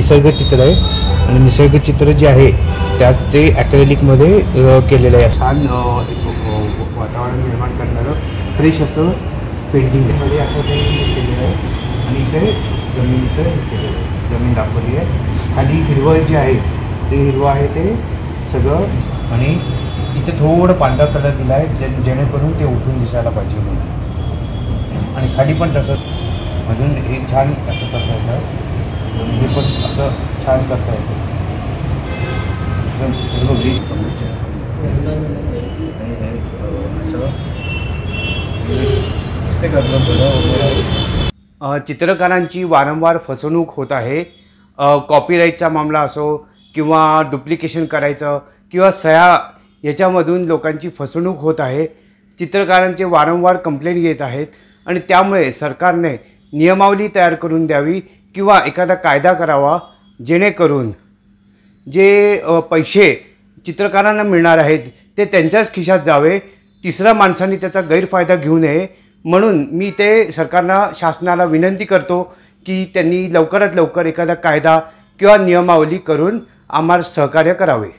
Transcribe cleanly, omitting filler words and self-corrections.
निसर्गचित्र आहे आणि निसर्गचित्र जे आहे त्यात ते ॲक्रेलिकमध्ये केलेलं आहे। छान वातावरण निर्माण करणारं फ्रेश असं पेंटिंगमध्ये असं ते केलेलं आहे आणि इथे जमिनीचं केलेलं आहे, जमीन दाखवली आहे। खाली हिरवळ जे आहे ते हिरवं आहे ते सगळं आणि इथे थोडं पांढरा कलर दिला आहे जेणेकरून ते उठून दिसायला पाहिजे म्हणून। आणि खाली पण तसं अजून हे छान असं करता येतं, हे पण असं छान करता येतं। चित्रकारांची वारंवार फसवणूक होत आहे। कॉपीराईटचा मामला असो किंवा डुप्लिकेशन करायचं किंवा सह्या याच्यामधून लोकांची फसवणूक होत आहे। चित्रकारांचे वारंवार कंप्लेंट येत आहेत आणि त्यामुळे सरकारने नियमावली तयार करून द्यावी किंवा एखादा कायदा करावा जेणेकरून जे पैसे चित्रकारांना मिळणार आहेत ते त्यांच्याच खिशात जावे, तिसऱ्या माणसांनी त्याचा गैरफायदा घेऊ नये। म्हणून मी ते शासनाला विनंती करतो की त्यांनी लवकरात लवकर एखादा कायदा किंवा नियमावली करून आम्हाला सहकार्य करावे।